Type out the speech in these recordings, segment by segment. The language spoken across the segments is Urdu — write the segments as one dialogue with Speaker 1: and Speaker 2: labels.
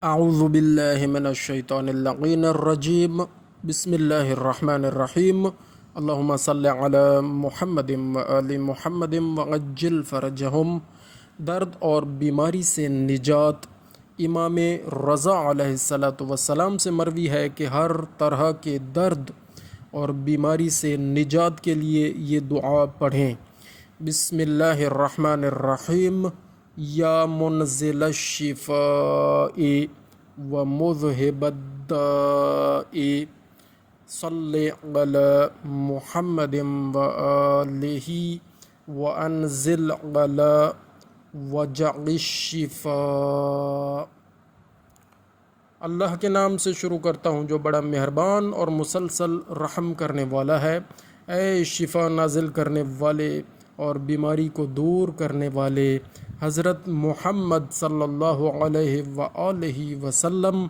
Speaker 1: اعوذ باللہ من الشیطان اللعین الرجیم بسم اللہ الرحمن الرحیم اللہم صلی علی محمد و آل محمد وعجل فرجہم۔ درد اور بیماری سے نجات۔ امام رضا علیہ السلام سے مروی ہے کہ ہر طرح کے درد اور بیماری سے نجات کے لیے یہ دعا پڑھیں۔ بسم اللہ الرحمن الرحیم۔ یا منزل الشفاء و مذہب الداء صلی علی محمد و آلہ وانزل علی وجع الشفاء۔ اللہ کے نام سے شروع کرتا ہوں جو بڑا مہربان اور مسلسل رحم کرنے والا ہے۔ اے شفا نازل کرنے والے اور بیماری کو دور کرنے والے حضرت محمد صلی اللہ علیہ وآلہ وسلم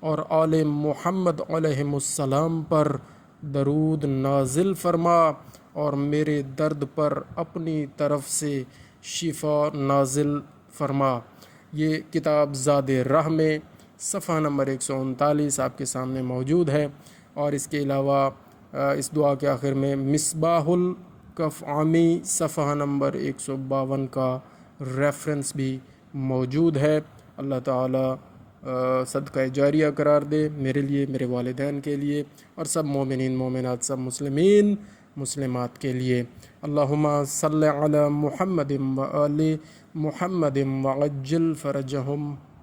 Speaker 1: اور آل محمد علیہ السلام پر درود نازل فرما اور میرے درد پر اپنی طرف سے شفا نازل فرما۔ یہ کتاب زاد راہ میں صفحہ نمبر 139 آپ کے سامنے موجود ہے، اور اس کے علاوہ اس دعا کے آخر میں مصباح الکف عامی صفحہ نمبر 152 کا ریفرنس بھی موجود ہے۔ اللہ تعالی صدقہ جاریہ قرار دے میرے لیے، میرے والدین کے لیے، اور سب مومنین مومنات، سب مسلمین مسلمات کے لیے۔ اللہم صلی علی محمد و آل محمد وعجل فرجہم۔